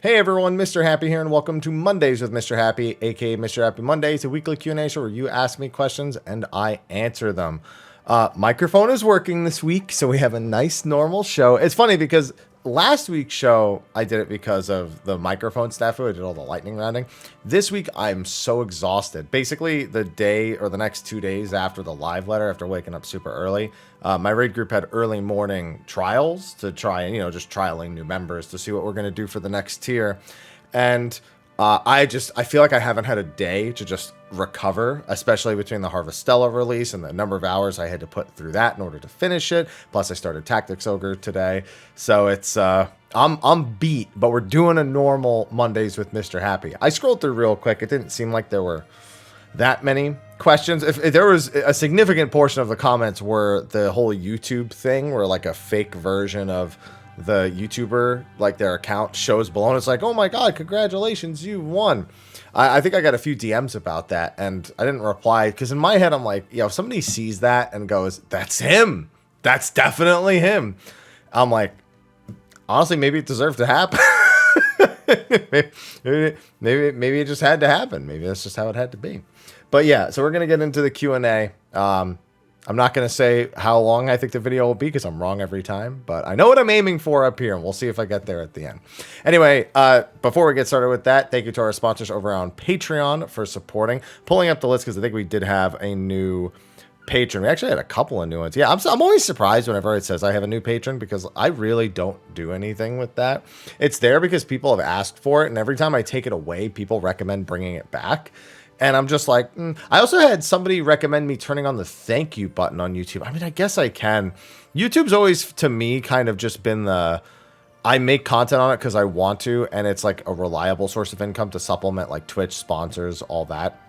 Hey everyone, Mr. Happy here, and welcome to Mondays with Mr. Happy, aka Mr. Happy Mondays, a weekly Q&A show where you ask me questions and I answer them. Microphone is working this week, so we have a nice normal show. It's funny because last week's show, I did it because of the microphone snafu. I did all the lightning rounding. This week, I'm so exhausted. Basically, the day or the next 2 days after the live letter, after waking up super early, my raid group had early morning trials to try and, just trialing new members to see what we're going to do for the next tier. And I feel like I haven't had a day to just recover, especially between the Harvestella release and the number of hours I had to put through that in order to finish it. Plus, I started Tactics Ogre today, so it's I'm beat. But we're doing a normal Mondays with Mr. Happy. I scrolled through real quick. It didn't seem like there were that many questions. If there was a significant portion of the comments were the whole YouTube thing, where like a fake version of the YouTuber, like their account shows below and it's like, oh my god, congratulations, you won. I think I got a few DMs about that and I didn't reply because in my head I'm like, if somebody sees that and goes, that's him, that's definitely him, I'm like, honestly, maybe it deserved to happen. maybe it just had to happen. Maybe that's just how it had to be. But yeah, so we're gonna get into the Q&A. I'm not going to say how long I think the video will be because I'm wrong every time, but I know what I'm aiming for up here, and we'll see if I get there at the end. Anyway, before we get started with that, thank you to our sponsors over on Patreon for supporting. Pulling up the list because I think we did have a new patron. We actually had a couple of new ones. Yeah, I'm always surprised whenever it says I have a new patron because I really don't do anything with that. It's there because people have asked for it, and every time I take it away, people recommend bringing it back. And I'm just like, I also had somebody recommend me turning on the thank you button on YouTube. I mean, I guess I can. YouTube's always, to me, kind of just been I make content on it because I want to, and it's like a reliable source of income to supplement like Twitch sponsors, all that.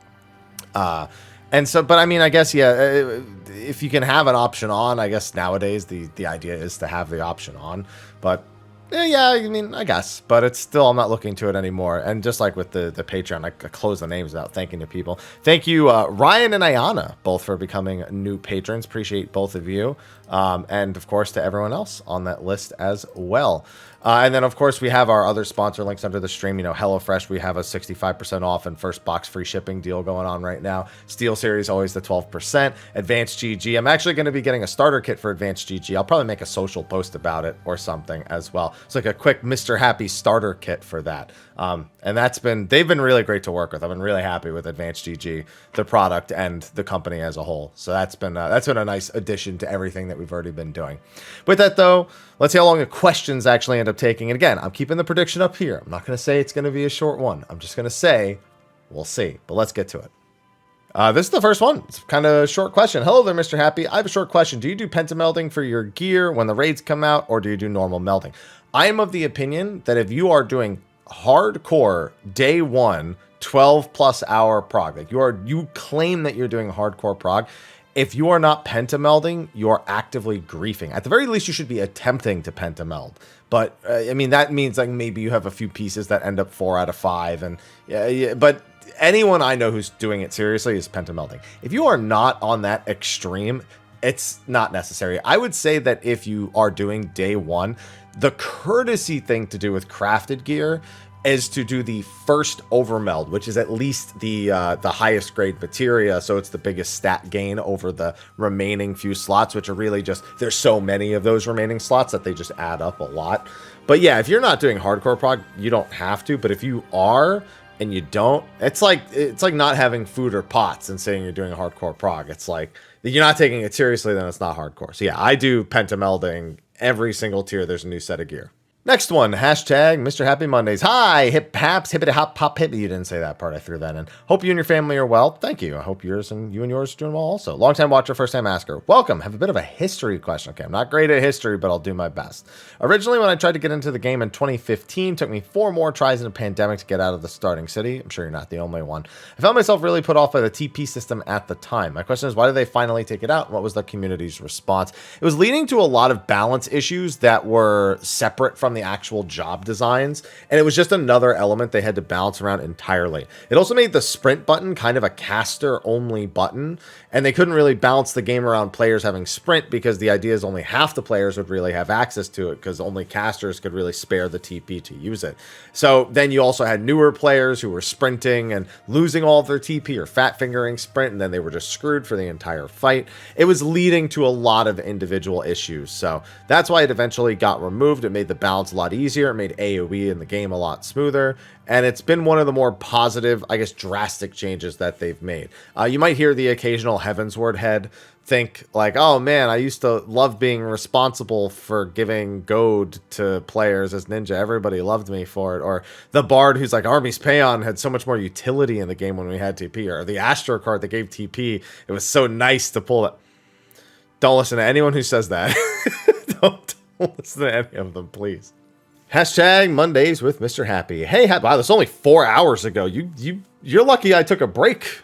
And so, but I mean, I guess, yeah, if you can have an option on, I guess nowadays the idea is to have the option on. But yeah, I mean, I guess, but it's still, I'm not looking to it anymore. And just like with the Patreon, I close the names without thanking the people. Thank you, Ryan and Ayana, both for becoming new patrons. Appreciate both of you. And of course, to everyone else on that list as well. And then, of course, we have our other sponsor links under the stream. HelloFresh, we have a 65% off and first box free shipping deal going on right now. Steel Series, always the 12%. Advanced GG. I'm actually going to be getting a starter kit for Advanced GG. I'll probably make a social post about it or something as well. It's like a quick Mr. Happy starter kit for that. And they've been really great to work with. I've been really happy with Advanced GG, the product and the company as a whole. So that's been a nice addition to everything that we've already been doing. With that though, let's see how long the questions actually end up taking. And again, I'm keeping the prediction up here. I'm not going to say it's going to be a short one. I'm just going to say we'll see. But let's get to it. This is the first one. It's kind of a short question. Hello there, Mr. Happy. I have a short question. Do you do pentamelding for your gear when the raids come out, or do you do normal melding? I am of the opinion that if you are doing hardcore day one, 12 plus hour prog, like you claim that you're doing hardcore prog, if you are not pentamelding, you are actively griefing. At the very least, you should be attempting to pentameld. But I mean, that means like maybe you have a few pieces that end up 4 out of 5, and yeah, but anyone I know who's doing it seriously is pentamelding. If you are not on that extreme, it's not necessary. I would say that if you are doing day one, the courtesy thing to do with crafted gear is to do the first overmeld, which is at least the highest grade materia, so it's the biggest stat gain over the remaining few slots, which are really just, there's so many of those remaining slots that they just add up a lot. But yeah, if you're not doing hardcore prog, you don't have to, but if you are and you don't, it's like not having food or pots and saying you're doing a hardcore prog. It's like, you're not taking it seriously, then it's not hardcore. So yeah, I do pentamelding every single tier. There's a new set of gear. Next one, hashtag Mr. Happy Mondays. Hi, hip haps, hippity hop pop hip. You didn't say that part. I threw that in. Hope you and your family are well. Thank you. I hope you and yours are doing well also. Long-time watcher, first-time asker. Welcome. Have a bit of a history question. Okay, I'm not great at history, but I'll do my best. Originally, when I tried to get into the game in 2015, took me 4 more tries in a pandemic to get out of the starting city. I'm sure you're not the only one. I found myself really put off by the TP system at the time. My question is, why did they finally take it out? What was the community's response? It was leading to a lot of balance issues that were separate from the actual job designs, and it was just another element they had to balance around entirely. It also made the sprint button kind of a caster-only button, and they couldn't really balance the game around players having sprint because the idea is only half the players would really have access to it because only casters could really spare the TP to use it. So then you also had newer players who were sprinting and losing all of their TP or fat fingering sprint, and then they were just screwed for the entire fight. It was leading to a lot of individual issues, so that's why it eventually got removed. It made the balance a lot easier. It made AoE in the game a lot smoother, and it's been one of the more positive, I guess, drastic changes that they've made. You might hear the occasional Heavensward head think like, oh man, I used to love being responsible for giving gold to players as ninja. Everybody loved me for it. Or the bard who's like, Army's Payon had so much more utility in the game when we had TP. Or the Astro card that gave TP. It was so nice to pull it. Don't listen to anyone who says that. Don't listen to any of them, please. Hashtag Mondays with Mr. Happy. Hey, wow, that's only 4 hours ago. You're lucky I took a break.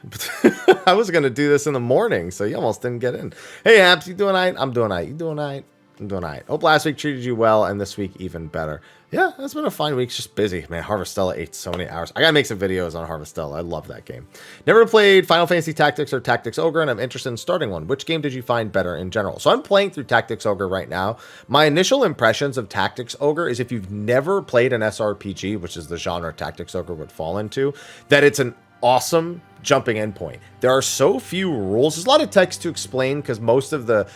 I was going to do this in the morning, so you almost didn't get in. Hey, Abs, you doing all right? I'm doing all right. You doing all right? I'm doing all right. Hope last week treated you well, and this week even better. Yeah, it's been a fine week. It's just busy. Man, Harvestella ate so many hours. I got to make some videos on Harvestella. I love that game. Never played Final Fantasy Tactics or Tactics Ogre, and I'm interested in starting one. Which game did you find better in general? So I'm playing through Tactics Ogre right now. My initial impressions of Tactics Ogre is if you've never played an SRPG, which is the genre Tactics Ogre would fall into, that it's an awesome jumping in point. There are so few rules. There's a lot of text to explain because most of the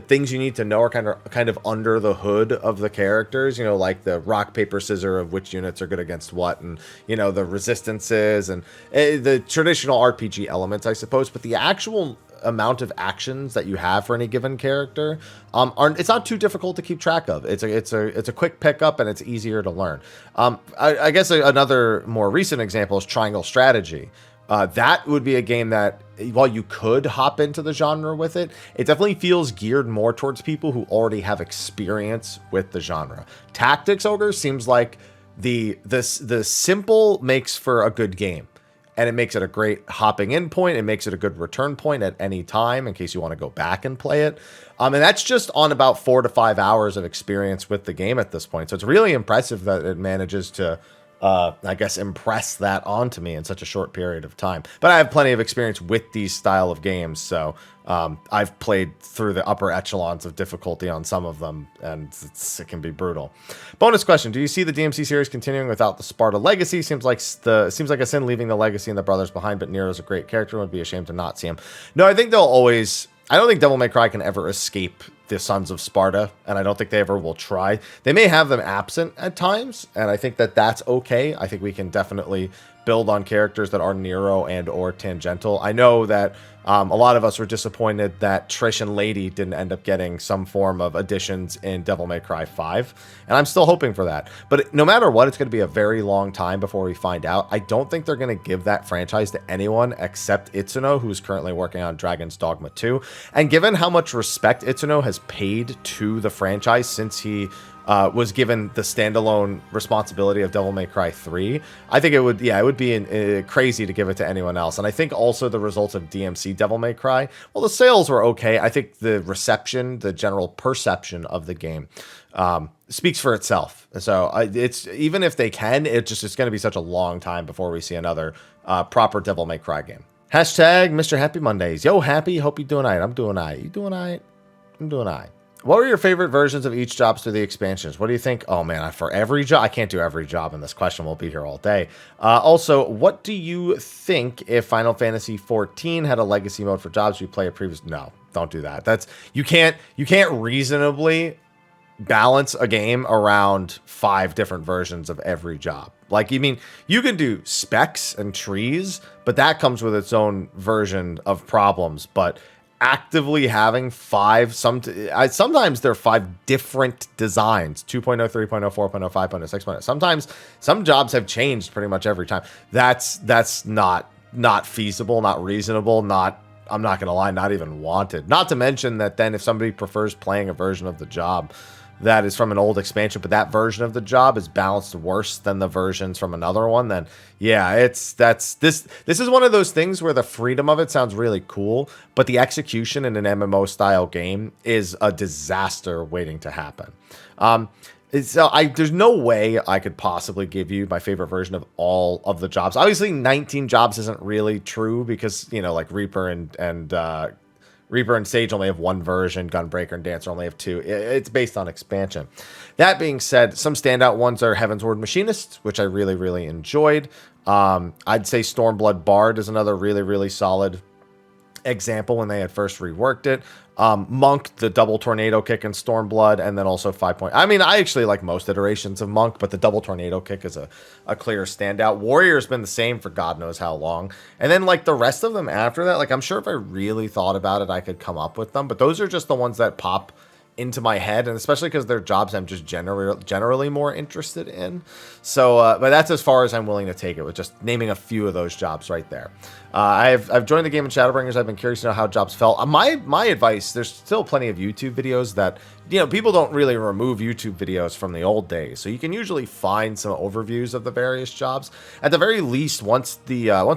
things you need to know are kind of under the hood of the characters, you know, like the rock, paper, scissors of which units are good against what, and, you know, the resistances and the traditional RPG elements, I suppose. But the actual amount of actions that you have for any given character it's not too difficult to keep track of. It's a quick pickup and it's easier to learn. I guess another more recent example is Triangle Strategy. That would be a game that, while you could hop into the genre with it, it definitely feels geared more towards people who already have experience with the genre. Tactics Ogre seems like the simple makes for a good game. And it makes it a great hopping in point. It makes it a good return point at any time in case you want to go back and play it. And that's just on about 4 to 5 hours of experience with the game at this point. So it's really impressive that it manages to, I guess, impress that onto me in such a short period of time. But I have plenty of experience with these style of games, so I've played through the upper echelons of difficulty on some of them, and it can be brutal. Bonus question: do you see the DMC series continuing without the Sparta legacy? Seems like a sin leaving the legacy and the brothers behind, but Nero's a great character. It would be a shame to not see him. No, I think they'll always. I don't think Devil May Cry can ever escape the Sons of Sparta, and I don't think they ever will try. They may have them absent at times, and I think that that's okay. I think we can definitely build on characters that are Nero and or tangential. I know that a lot of us were disappointed that Trish and Lady didn't end up getting some form of additions in Devil May Cry 5, and I'm still hoping for that. But no matter what, it's going to be a very long time before we find out. I don't think they're going to give that franchise to anyone except Itsuno, who's currently working on Dragon's Dogma 2. And given how much respect Itsuno has paid to the franchise since he was given the standalone responsibility of Devil May Cry 3, I think it would be crazy to give it to anyone else. And I think also the results of DMC Devil May Cry, well, the sales were okay. I think the reception, the general perception of the game speaks for itself. So it's even if they can, it's going to be such a long time before we see another proper Devil May Cry game. Hashtag Mr. Happy Mondays. Yo, Happy, hope you're doing all right. I'm doing all right. You doing all right? I'm doing all right. What were your favorite versions of each jobs through the expansions? What do you think? Oh, man, for every job? I can't do every job in this question. We'll be here all day. Also, what do you think if Final Fantasy XIV had a legacy mode for jobs you play a previous... No, don't do that. You can't reasonably balance a game around 5 different versions of every job. Like, you mean, you can do specs and trees, but that comes with its own version of problems. But actively having 5, sometimes there are 5 different designs: 2.0, 3.0, 4.0, 5.0, 6.0. Sometimes some jobs have changed pretty much every time. That's not feasible, not reasonable, I'm not gonna lie, not even wanted. Not to mention that then if somebody prefers playing a version of the job that is from an old expansion, but that version of the job is balanced worse than the versions from another one, then yeah, this is one of those things where the freedom of it sounds really cool, but the execution in an MMO style game is a disaster waiting to happen. So there's no way I could possibly give you my favorite version of all of the jobs. Obviously, 19 jobs isn't really true because, you know, like Reaper and Sage only have one version. Gunbreaker and Dancer only have two. It's based on expansion. That being said, some standout ones are Heaven's Ward Machinist, which I really, really enjoyed. I'd say Stormblood Bard is another really, really solid example when they had first reworked it. Monk, the double tornado kick in Stormblood, and then also 5 point. I mean, I actually like most iterations of Monk, but the double tornado kick is a clear standout. Warrior's been the same for God knows how long. And then like the rest of them after that, like I'm sure if I really thought about it, I could come up with them, but those are just the ones that pop into my head, and especially because they're jobs I'm just generally more interested in. So, but that's as far as I'm willing to take it, with just naming a few of those jobs right there. I've joined the game in Shadowbringers. I've been curious to know how jobs felt. My advice: there's still plenty of YouTube videos that, you know, people don't really remove YouTube videos from the old days, so you can usually find some overviews of the various jobs. At the very least, once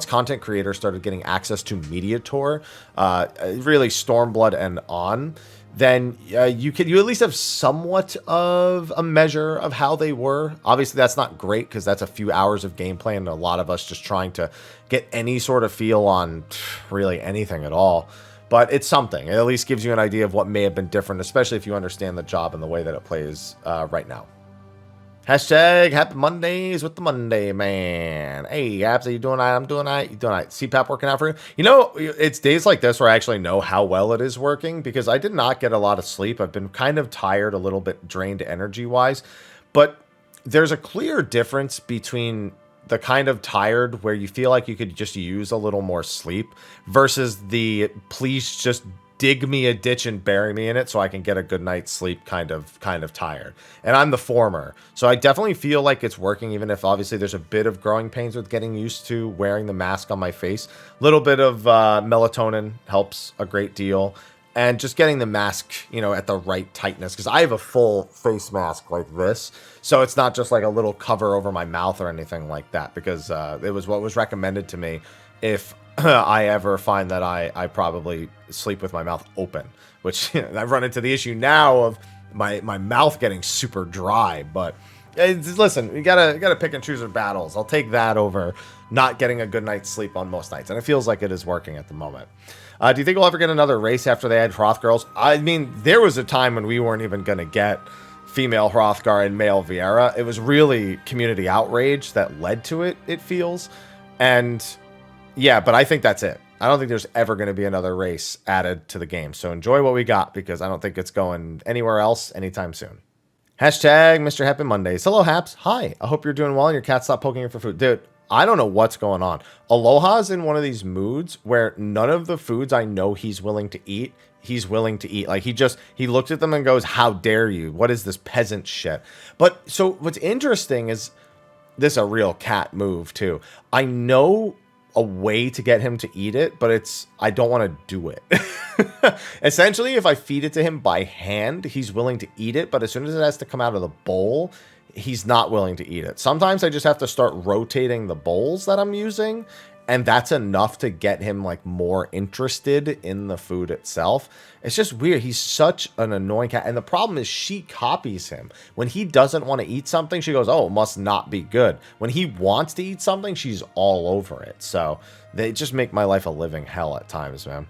content creators started getting access to Mediator, really Stormblood and on, then you at least have somewhat of a measure of how they were. Obviously, that's not great because that's a few hours of gameplay and a lot of us just trying to get any sort of feel on really anything at all. But it's something. It at least gives you an idea of what may have been different, especially if you understand the job and the way that it plays right now. Hashtag Happy Mondays with the Monday Man. Hey, Abs, are you doing all right? I'm doing all right. You doing all right? CPAP working out for you? You know, it's days like this where I actually know how well it is working because I did not get a lot of sleep. I've been kind of tired, a little bit drained energy-wise. But there's a clear difference between the kind of tired where you feel like you could just use a little more sleep versus the please just dig me a ditch and bury me in it so I can get a good night's sleep kind of tired. And I'm the former. So I definitely feel like it's working, even if obviously there's a bit of growing pains with getting used to wearing the mask on my face. A little bit of melatonin helps a great deal. And just getting the mask, you know, at the right tightness. Because I have a full face mask like this. So it's not just like a little cover over my mouth or anything like that. Because it was what was recommended to me if I ever find that I probably sleep with my mouth open, which, you know, I've run into the issue now of my mouth getting super dry. But listen, you gotta pick and choose your battles. I'll take that over not getting a good night's sleep on most nights, and it feels like it is working at the moment. Do you think we'll ever get another race after they add Hroth girls? I mean, there was a time when we weren't even gonna get female Hrothgar and male Viera. It was really community outrage that led to it. It feels, and yeah, but I think that's it. I don't think there's ever going to be another race added to the game. So enjoy what we got because I don't think it's going anywhere else anytime soon. Hashtag Mr. Happy Mondays. Hello, Haps. Hi. I hope you're doing well and your cat stopped poking you for food. Dude, I don't know what's going on. Aloha's in one of these moods where none of the foods I know he's willing to eat, he's willing to eat. Like he looked at them and goes, how dare you? What is this peasant shit? But so what's interesting is this is a real cat move too. I know a way to get him to eat it, but I don't want to do it. Essentially, if I feed it to him by hand, he's willing to eat it, but as soon as it has to come out of the bowl, he's not willing to eat it. Sometimes I just have to start rotating the bowls that I'm using, and that's enough to get him like more interested in the food itself. It's just weird. He's such an annoying cat. And the problem is she copies him. When he doesn't want to eat something, she goes, oh, it must not be good. When he wants to eat something, she's all over it. So they just make my life a living hell at times, man.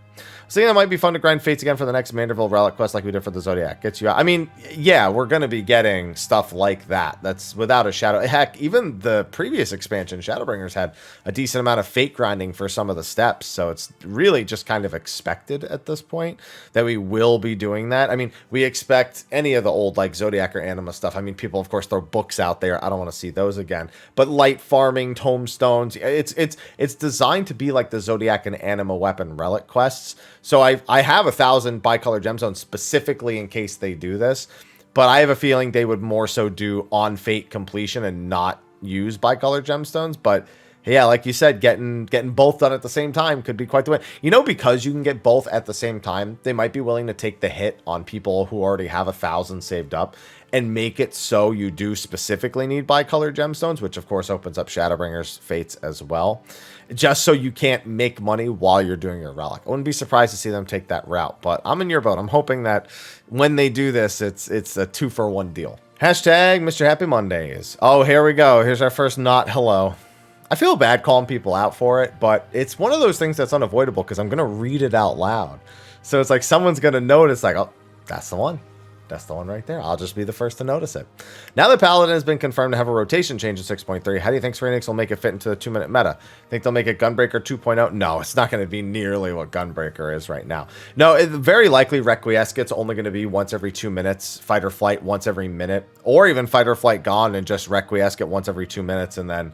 So yeah, it might be fun to grind fates again for the next Manderville relic quest like we did for the Zodiac. Gets you out. I mean, yeah, we're going to be getting stuff like that. That's without a shadow. Heck, even the previous expansion, Shadowbringers, had a decent amount of fate grinding for some of the steps. So it's really just kind of expected at this point that we will be doing that. I mean, we expect any of the old like Zodiac or Anima stuff. I mean, people, of course, throw books out there. I don't want to see those again. But light farming, tomestones, it's designed to be like the Zodiac and Anima weapon relic quests. So I have 1,000 bicolor gemstones specifically in case they do this, but I have a feeling they would more so do on fate completion and not use bicolor gemstones. But yeah, like you said, getting both done at the same time could be quite the win. You know, because you can get both at the same time, they might be willing to take the hit on people who already have 1,000 saved up and make it so you do specifically need bicolor gemstones, which of course opens up Shadowbringers fates as well, just so you can't make money while you're doing your relic. I wouldn't be surprised to see them take that route, but I'm in your boat. I'm hoping that when they do this, it's a 2-for-1 deal. Hashtag Mr. Happy Mondays. Oh, here we go. Here's our first not hello. I feel bad calling people out for it, but it's one of those things that's unavoidable because I'm going to read it out loud. So it's like someone's going to notice, like, oh, that's the one. That's the one right there. I'll just be the first to notice it. Now that Paladin has been confirmed to have a rotation change in 6.3, how do you think Square Enix will make it fit into the 2-minute meta? Think they'll make it Gunbreaker 2.0? No, it's not going to be nearly what Gunbreaker is right now. No, very likely Requiescat's only going to be once every 2 minutes, Fight or Flight once every minute, or even Fight or Flight gone and just Requiescat once every 2 minutes, and then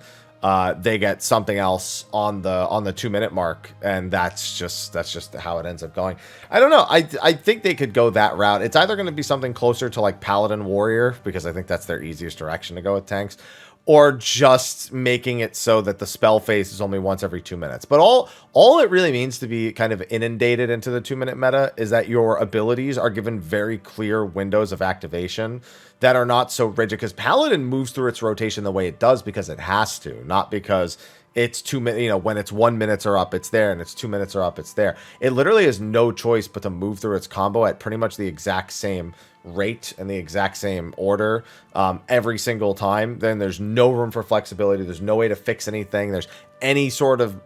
they get something else on the 2-minute mark, and that's just how it ends up going. I don't know. I think they could go that route. It's either going to be something closer to like Paladin Warrior, because I think that's their easiest direction to go with tanks, or just making it so that the spell phase is only once every 2 minutes. But all it really means to be kind of inundated into the 2-minute meta is that your abilities are given very clear windows of activation that are not so rigid, because Paladin moves through its rotation the way it does because it has to, not because it's 2 minutes, you know, when it's 1 minute are up, it's there, and it's 2 minutes are up, it's there. It literally has no choice but to move through its combo at pretty much the exact same rate and the exact same order every single time. Then there's no room for flexibility. There's no way to fix anything. There's any sort of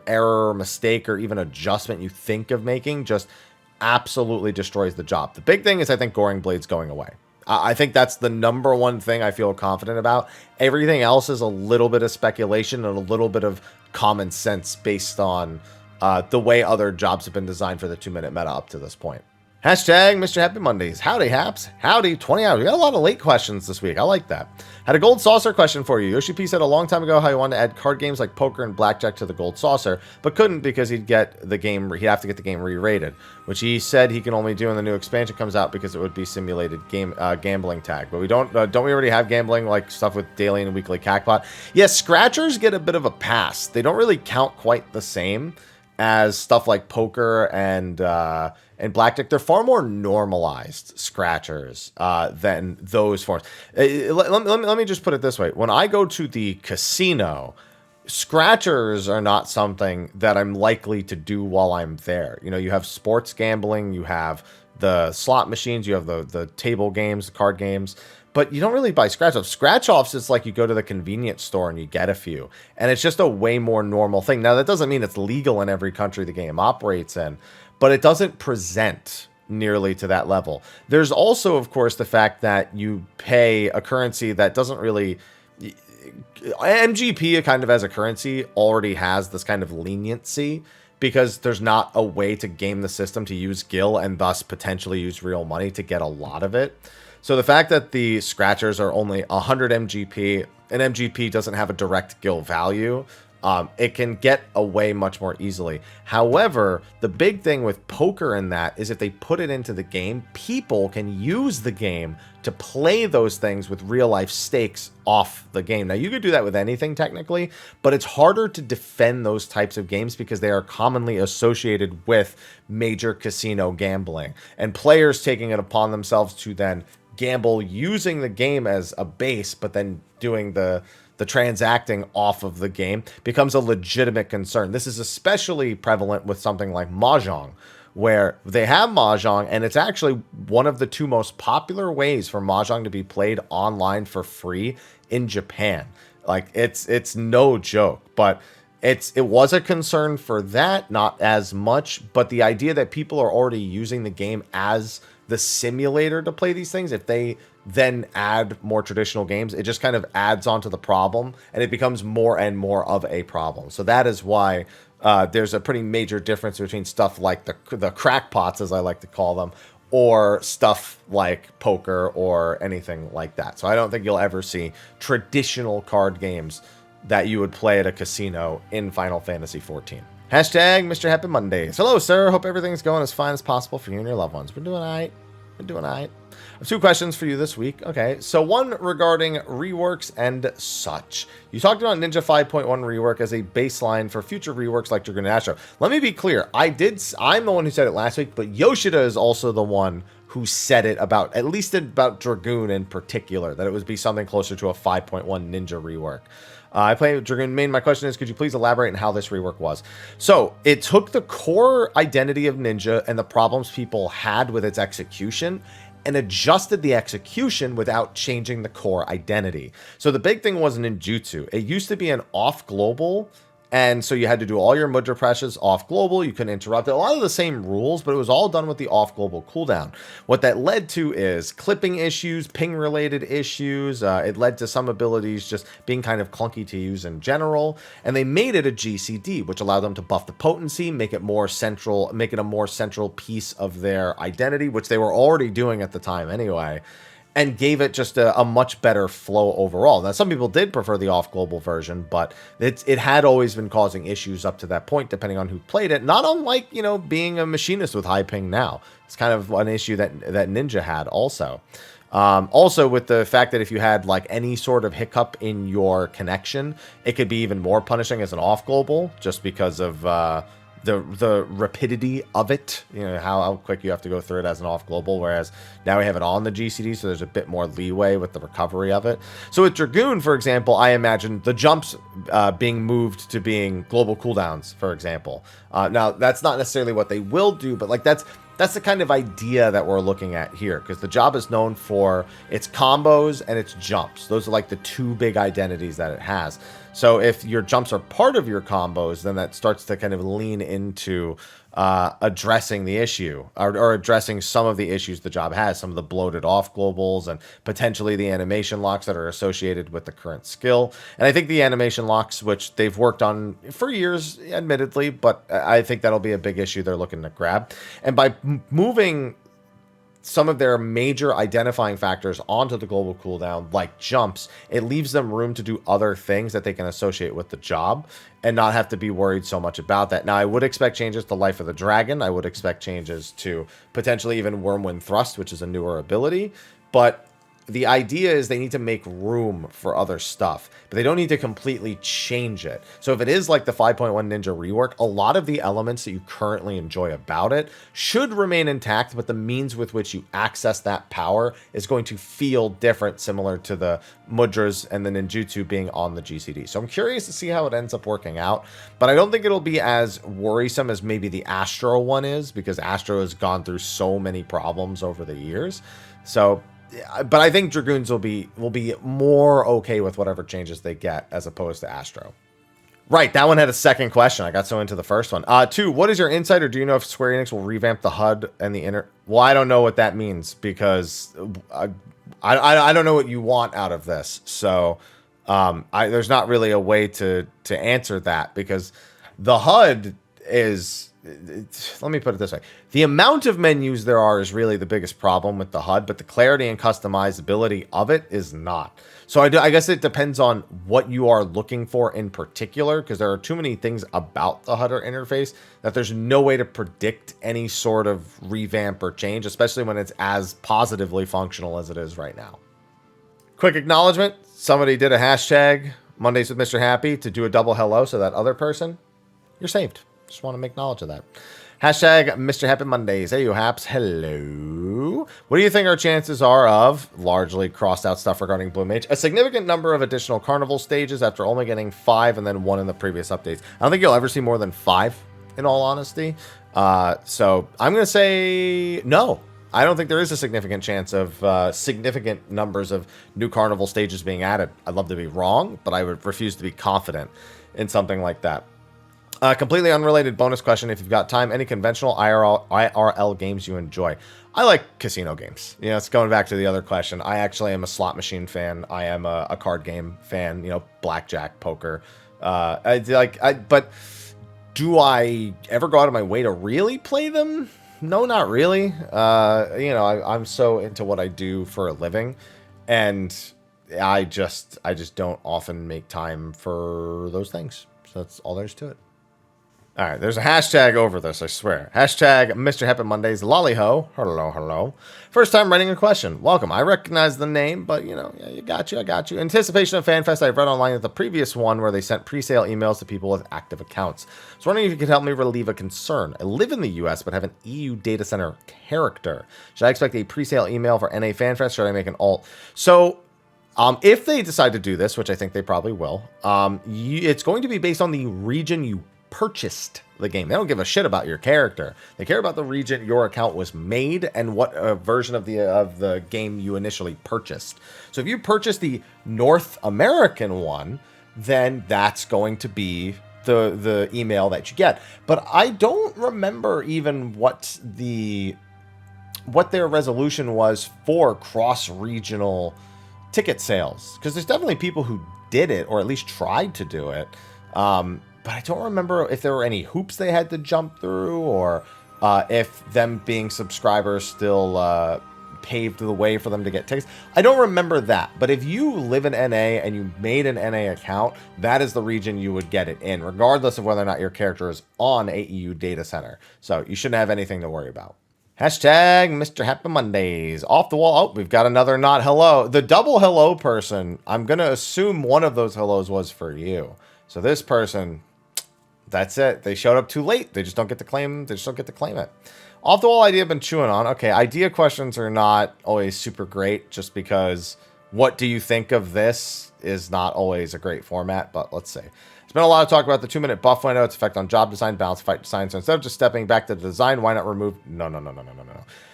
error or mistake or even adjustment you think of making just absolutely destroys the job. The big thing is, I think Goring Blade's going away. I think that's the number one thing I feel confident about. Everything else is a little bit of speculation and a little bit of common sense based on the way other jobs have been designed for the 2-minute meta up to this point. Hashtag Mr. Happy Mondays. Howdy, Haps. Howdy, 20 hours. We got a lot of late questions this week. I like that. Had a gold saucer question for you. Yoshi P said a long time ago how he wanted to add card games like poker and blackjack to the gold saucer, but couldn't because he'd have to get the game re-rated, which he said he can only do when the new expansion comes out because it would be simulated gambling tag. But we don't we already have gambling like stuff with daily and weekly Cactpot? Yes, scratchers get a bit of a pass. They don't really count quite the same as stuff like poker and blackjack. They're far more normalized scratchers than those forms. Let me just put it this way. When I go to the casino, scratchers are not something that I'm likely to do while I'm there. You know, you have sports gambling, you have the slot machines, you have the table games, the card games, but you don't really buy scratch-offs. Scratch-offs is like you go to the convenience store and you get a few, and it's just a way more normal thing. Now, that doesn't mean it's legal in every country the game operates in, but it doesn't present nearly to that level. There's also, of course, the fact that you pay a currency that doesn't really... MGP, kind of as a currency, already has this kind of leniency because there's not a way to game the system to use gil and thus potentially use real money to get a lot of it. So the fact that the scratchers are only 100 MGP, and MGP doesn't have a direct gil value, it can get away much more easily. However, the big thing with poker in that is if they put it into the game, people can use the game to play those things with real life stakes off the game. Now, you could do that with anything technically, but it's harder to defend those types of games because they are commonly associated with major casino gambling, and players taking it upon themselves to then gamble using the game as a base, but then doing the transacting off of the game becomes a legitimate concern. This is especially prevalent with something like Mahjong, where they have Mahjong, and it's actually one of the two most popular ways for Mahjong to be played online for free in Japan. Like, it's no joke, but it was a concern for that, not as much, but the idea that people are already using the game as the simulator to play these things, if they then add more traditional games, it just kind of adds on to the problem, and it becomes more and more of a problem. So that is why there's a pretty major difference between stuff like the crackpots, as I like to call them, or stuff like poker or anything like that. So I don't think you'll ever see traditional card games that you would play at a casino in Final Fantasy XIV. Hashtag Mr. Happy Mondays. Hello, sir. Hope everything's going as fine as possible for you and your loved ones. We're doing all right. We're doing all right. I have two questions for you this week. Okay, so one regarding reworks and such. You talked about Ninja 5.1 rework as a baseline for future reworks like Dragoon and Astro. Let me be clear. I'm the one who said it last week, but Yoshida is also the one who said it about, at least about Dragoon in particular, that it would be something closer to a 5.1 Ninja rework. I play Dragoon main. My question is, could you please elaborate on how this rework was? So it took the core identity of Ninja and the problems people had with its execution and adjusted the execution without changing the core identity. So the big thing was ninjutsu. It used to be an off global, and so you had to do all your mudra presses off global. You couldn't interrupt it. A lot of the same rules, but it was all done with the off global cooldown. What that led to is clipping issues, ping related issues. It led to some abilities just being kind of clunky to use in general. And they made it a GCD, which allowed them to buff the potency, make it more central, make it a more central piece of their identity, which they were already doing at the time anyway, and gave it just a much better flow overall. Now, some people did prefer the off-global version, but it had always been causing issues up to that point, depending on who played it. Not unlike, you know, being a machinist with high ping now. It's kind of an issue that Ninja had also. Also, with the fact that if you had, like, any sort of hiccup in your connection, it could be even more punishing as an off-global, just because of the rapidity of it, you know, how quick you have to go through it as an off global, whereas now we have it on the GCD, so there's a bit more leeway with the recovery of it. So with Dragoon, for example, I imagine the jumps being moved to being global cooldowns, for example. Now, that's not necessarily what they will do, but like that's the kind of idea that we're looking at here, because the job is known for its combos and its jumps. Those are like the two big identities that it has. So if your jumps are part of your combos, then that starts to kind of lean into addressing the issue, or addressing some of the issues the job has, some of the bloated off globals and potentially the animation locks that are associated with the current skill. And I think the animation locks, which they've worked on for years, admittedly, but I think that'll be a big issue they're looking to grab. And by moving some of their major identifying factors onto the global cooldown, like jumps, it leaves them room to do other things that they can associate with the job and not have to be worried so much about that. Now, I would expect changes to Life of the Dragon. I would expect changes to potentially even Whirlwind Thrust, which is a newer ability. But the idea is they need to make room for other stuff, but they don't need to completely change it. So if it is like the 5.1 Ninja rework, a lot of the elements that you currently enjoy about it should remain intact, but the means with which you access that power is going to feel different, similar to the mudras and the ninjutsu being on the GCD. So I'm curious to see how it ends up working out, but I don't think it'll be as worrisome as maybe the Astro one is, because Astro has gone through so many problems over the years. So but I think Dragoons will be more okay with whatever changes they get as opposed to Astro. Right, that one had a second question. I got so into the first one. 2, what is your insight, or do you know if Square Enix will revamp the HUD and the inner... Well, I don't know what that means, because I don't know what you want out of this. So there's not really a way to answer that, because the HUD is... Let me put it this way. The amount of menus there are is really the biggest problem with the HUD, but the clarity and customizability of it is not. So I guess it depends on what you are looking for in particular, because there are too many things about the HUD or interface that there's no way to predict any sort of revamp or change, especially when it's as positively functional as it is right now. Quick acknowledgement. Somebody did a hashtag Mondays with Mr. Happy to do a double hello, so that other person, you're saved. Just want to make knowledge of that. Hashtag Mr. Happy Mondays. Hey, you haps. Hello. What do you think our chances are of, largely crossed out stuff regarding Blue Mage, a significant number of additional carnival stages after only getting 5 and then 1 in the previous updates? I don't think you'll ever see more than 5, in all honesty. So I'm going to say no. I don't think there is a significant chance of significant numbers of new carnival stages being added. I'd love to be wrong, but I would refuse to be confident in something like that. Completely unrelated bonus question. If you've got time, any conventional IRL games you enjoy? I like casino games. You know, it's going back to the other question. I actually am a slot machine fan. I am a card game fan, you know, blackjack, poker. But do I ever go out of my way to really play them? No, not really. You know, I'm so into what I do for a living, and I just don't often make time for those things. So that's all there is to it. All right, there's a hashtag over this, I swear. Hashtag Mr. Happy Mondays, lollyho. Hello, hello. First time writing a question. Welcome. I recognize the name, but, you know, yeah, I got you. Anticipation of FanFest, I've read online that the previous one where they sent pre-sale emails to people with active accounts. I was wondering if you could help me relieve a concern. I live in the US, but have an EU data center character. Should I expect a pre-sale email for NA FanFest? Should I make an alt? So... if they decide to do this, which I think they probably will, it's going to be based on the region you purchased the game. They don't give a shit about your character. They care about the region your account was made and what version of the game you initially purchased. So if you purchased the North American one, then that's going to be the email that you get. But I don't remember even what their resolution was for cross-regional ticket sales, because there's definitely people who did it or at least tried to do it. But I don't remember if there were any hoops they had to jump through, or if them being subscribers still paved the way for them to get tickets. I don't remember that. But if you live in NA and you made an NA account, that is the region you would get it in, regardless of whether or not your character is on AEU Data Center. So you shouldn't have anything to worry about. Hashtag Mr. Happy Mondays. Off the wall. Oh, we've got another not hello. The double hello person, I'm going to assume one of those hellos was for you. So this person, that's it. They showed up too late. They just don't get to claim. They just don't get to claim it. Off the wall idea I've been chewing on. Okay, idea questions are not always super great, just because what do you think of this is not always a great format, but let's see. There's been a lot of talk about the 2-minute buff window, its effect on job design, balance, fight design. So instead of just stepping back to the design, why not remove? No.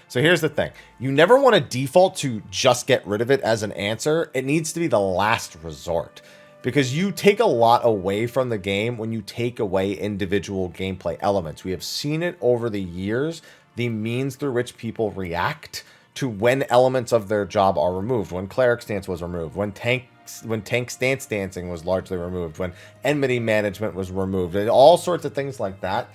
So here's the thing. You never want to default to just get rid of it as an answer. It needs to be the last resort, because you take a lot away from the game when you take away individual gameplay elements. We have seen it over the years, the means through which people react to when elements of their job are removed, when cleric stance was removed, when tank stance dancing was largely removed, when enmity management was removed, and all sorts of things like that.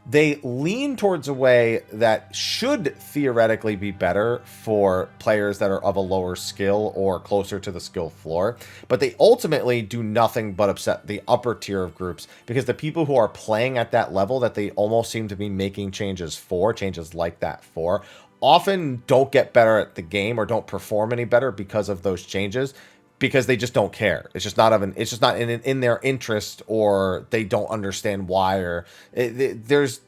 They lean towards a way that should theoretically be better for players that are of a lower skill or closer to the skill floor, but they ultimately do nothing but upset the upper tier of groups, because the people who are playing at that level that they almost seem to be making changes like that for, often don't get better at the game or don't perform any better because of those changes, because they just don't care. It's just not in their interest, or they don't understand why, or there's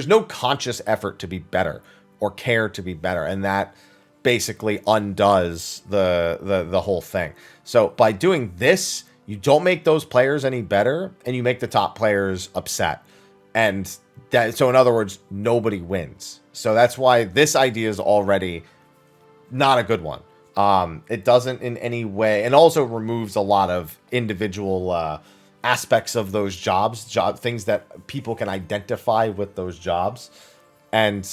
no conscious effort to be better or care to be better, and that basically undoes the whole thing. So by doing this, you don't make those players any better, and you make the top players upset, and so in other words, nobody wins. So that's why this idea is already not a good one. It doesn't in any way, and also removes a lot of individual aspects of those things that people can identify with those jobs, and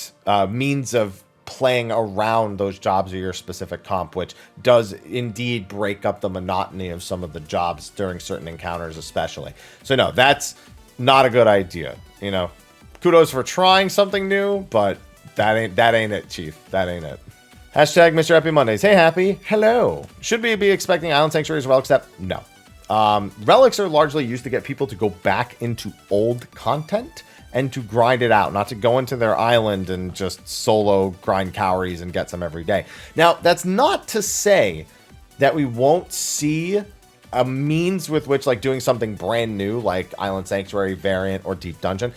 means of playing around those jobs or your specific comp, which does indeed break up the monotony of some of the jobs during certain encounters especially. So no, that's not a good idea. You know, kudos for trying something new, but that ain't it, Chief. That ain't it. Hashtag Mr. Happy Mondays. Hey, Happy. Hello. Should we be expecting Island Sanctuaries relic step? No. Relics are largely used to get people to go back into old content and to grind it out, not to go into their island and just solo grind cowries and get some every day. Now, that's not to say that we won't see a means with which, like, doing something brand new, like Island Sanctuary variant or Deep Dungeon.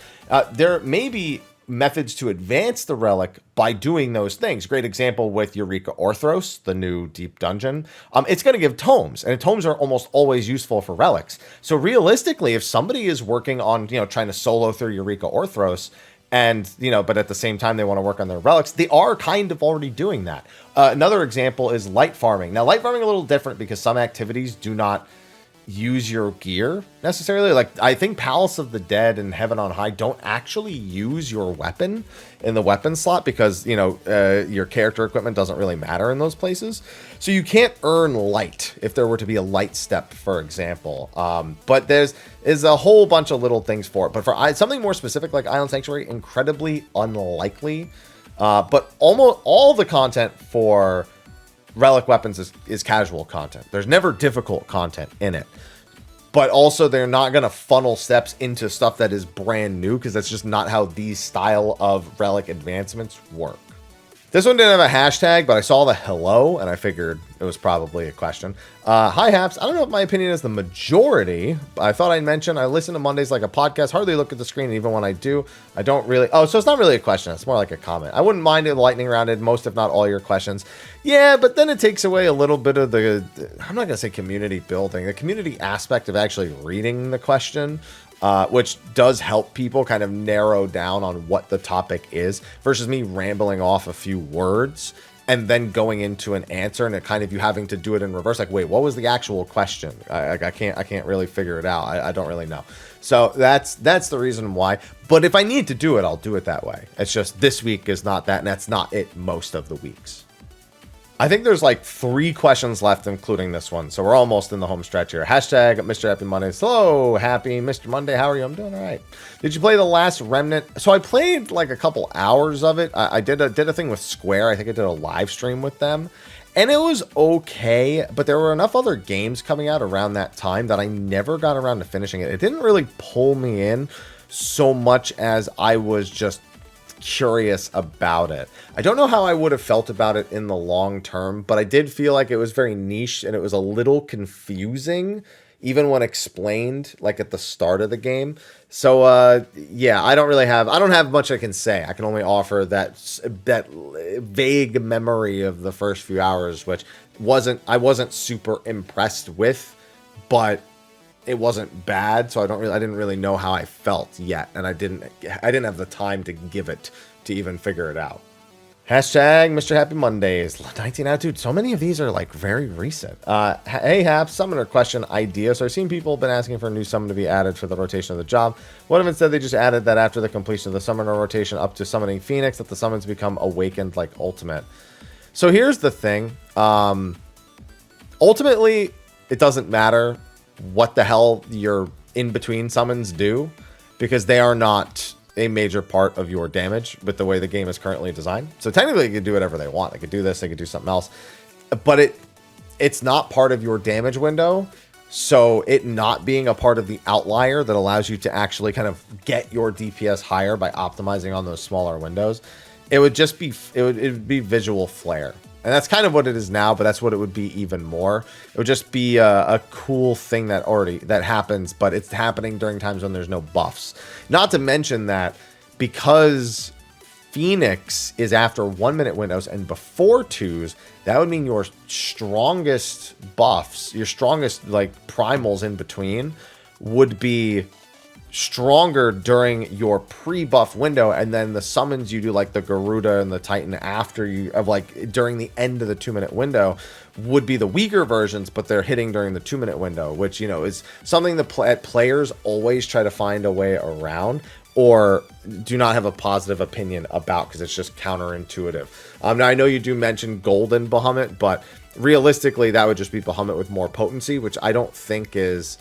There may be methods to advance the relic by doing those things. Great example with Eureka Orthros, the new deep dungeon. It's going to give tomes, and tomes are almost always useful for relics. So realistically, if somebody is working on, trying to solo through Eureka Orthros, and, but at the same time they want to work on their relics, they are kind of already doing that. Another example is light farming. Now, light farming is a little different because some activities do not use your gear necessarily. Like, I think Palace of the Dead and Heaven on High don't actually use your weapon in the weapon slot, because your character equipment doesn't really matter in those places, so you can't earn light if there were to be a light step, for example. But there's a whole bunch of little things for it, but for something more specific like Island Sanctuary, incredibly unlikely. But almost all the content for relic weapons is casual content. There's never difficult content in it, but also they're not going to funnel steps into stuff that is brand new, because that's just not how these style of relic advancements work. This one didn't have a hashtag, but I saw the hello and I figured it was probably a question. Hi, Haps. I don't know if my opinion is the majority, but I thought I'd mention I listen to Mondays like a podcast, hardly look at the screen, and even when I do, I don't really... Oh, so it's not really a question. It's more like a comment. I wouldn't mind it lightning rounded most, if not all, your questions. Yeah, but then it takes away a little bit of I'm not going to say community building, the community aspect of actually reading the question. which does help people kind of narrow down on what the topic is versus me rambling off a few words and then going into an answer and it kind of you having to do it in reverse. Like, wait, what was the actual question? I can't really figure it out. I don't really know. So that's the reason why. But if I need to do it, I'll do it that way. It's just this week is not that, and that's not it most of the weeks. I think there's like 3 questions left, including this one. So we're almost in the home stretch here. Hashtag Mr. Happy Mondays. Hello, happy Mr. Monday. How are you? I'm doing all right. Did you play the last Remnant? So I played like a couple hours of it. I did a thing with Square. I think I did a live stream with them. And it was okay, but there were enough other games coming out around that time that I never got around to finishing it. It didn't really pull me in so much as I was just curious about it. I don't know how I would have felt about it in the long term, but I did feel like it was very niche and it was a little confusing even when explained like at the start of the game. So yeah, I don't have much I can say. I can only offer that vague memory of the first few hours, which I wasn't super impressed with, but it wasn't bad, so I didn't really know how I felt yet, and I didn't have the time to give it to even figure it out. Hashtag Mr. Happy Mondays. 19 out, dude. So many of these are like very recent. Hey Hap, summoner question idea. So I've seen people have been asking for a new summon to be added for the rotation of the job. What if instead they just added that after the completion of the summoner rotation up to summoning Phoenix, that the summons become awakened like ultimate? So here's the thing. Ultimately, it doesn't matter what the hell your in-between summons do, because they are not a major part of your damage with the way the game is currently designed. So technically they could do whatever they want. They could do this, they could do something else, but it's not part of your damage window. So it not being a part of the outlier that allows you to actually kind of get your DPS higher by optimizing on those smaller windows, it would be visual flair. And that's kind of what it is now, but that's what it would be even more. It would just be a cool thing that happens, but it's happening during times when there's no buffs. Not to mention that because Phoenix is after 1 minute windows and before 2s, that would mean your strongest buffs, your strongest like primals in between, would be stronger during your pre-buff window, and then the summons you do like the Garuda and the Titan after you during the end of the 2 minute window would be the weaker versions, but they're hitting during the 2 minute window, which is something the players always try to find a way around or do not have a positive opinion about, because it's just counterintuitive. Now I know you do mention Golden Bahamut, but realistically that would just be Bahamut with more potency, which I don't think is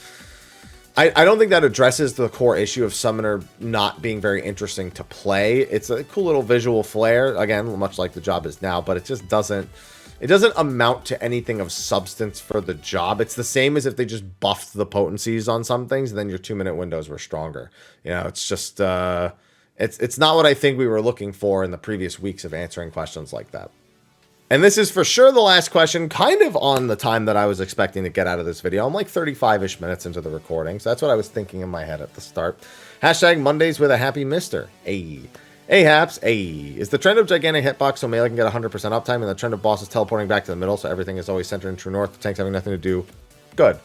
I don't think that addresses the core issue of Summoner not being very interesting to play. It's a cool little visual flair, again, much like the job is now, but it just doesn't amount to anything of substance for the job. It's the same as if they just buffed the potencies on some things and then your 2 minute windows were stronger. It's just it's not what I think we were looking for in the previous weeks of answering questions like that. And this is for sure the last question, kind of on the time that I was expecting to get out of this video. I'm like 35-ish minutes into the recording, so that's what I was thinking in my head at the start. Hashtag Mondays with a happy mister. Hey Haps. Is the trend of gigantic hitbox so melee can get 100% uptime, and the trend of bosses teleporting back to the middle so everything is always centered in true north, the tanks having nothing to do? Good.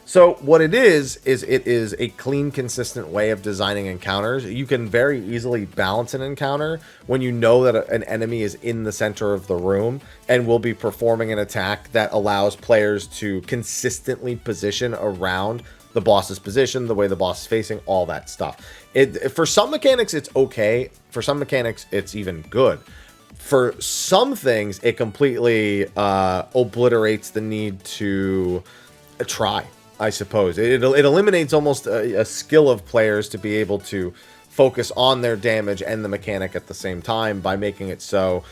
So what it is it is a clean, consistent way of designing encounters. You can very easily balance an encounter when you know that an enemy is in the center of the room and will be performing an attack that allows players to consistently position around the boss's position, the way the boss is facing, all that stuff. For some mechanics, it's okay. For some mechanics, it's even good. For some things, it completely obliterates the need to try, I suppose. It eliminates almost a skill of players to be able to focus on their damage and the mechanic at the same time by making it so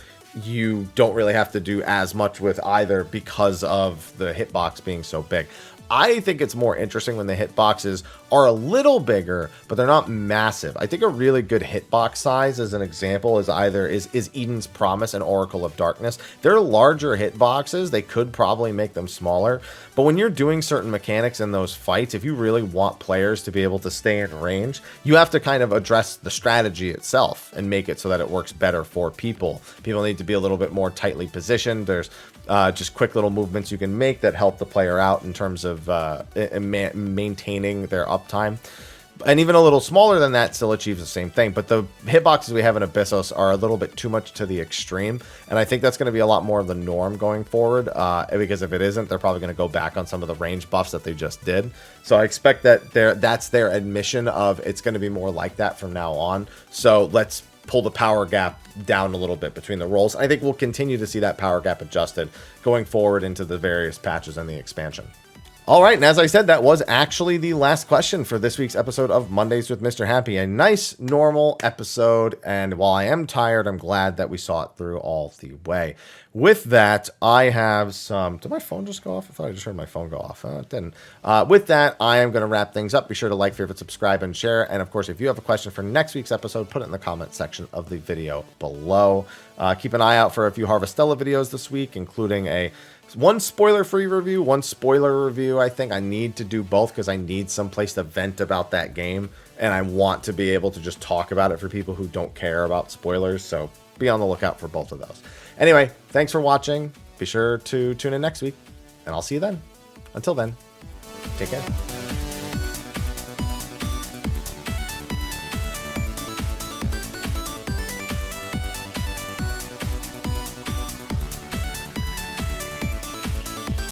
you don't really have to do as much with either because of the hitbox being so big. I think it's more interesting when the hitboxes are a little bigger, but they're not massive. I think a really good hitbox size, as an example, is Eden's Promise and Oracle of Darkness. They're larger hitboxes. They could probably make them smaller. But when you're doing certain mechanics in those fights, if you really want players to be able to stay in range, you have to kind of address the strategy itself and make it so that it works better for people. People need to be a little bit more tightly positioned. There's just quick little movements you can make that help the player out in terms of maintaining their uptime. And even a little smaller than that still achieves the same thing. But the hitboxes we have in Abyssos are a little bit too much to the extreme. And I think that's going to be a lot more of the norm going forward. Because if it isn't, they're probably going to go back on some of the range buffs that they just did. So I expect that that's their admission of it's going to be more like that from now on. So let's pull the power gap down a little bit between the roles. I think we'll continue to see that power gap adjusted going forward into the various patches and the expansion. All right, and as I said, that was actually the last question for this week's episode of Mondays with Mr. Happy. A nice, normal episode, and while I am tired, I'm glad that we saw it through all the way. With that, I have some... Did my phone just go off? I thought I just heard my phone go off. It didn't. With that, I am going to wrap things up. Be sure to like, favorite, subscribe, and share. And, of course, if you have a question for next week's episode, put it in the comment section of the video below. Keep an eye out for a few Harvestella videos this week, including one spoiler-free review, one spoiler review. I think I need to do both because I need some place to vent about that game, and I want to be able to just talk about it for people who don't care about spoilers, so be on the lookout for both of those. Anyway, thanks for watching. Be sure to tune in next week, and I'll see you then. Until then, take care.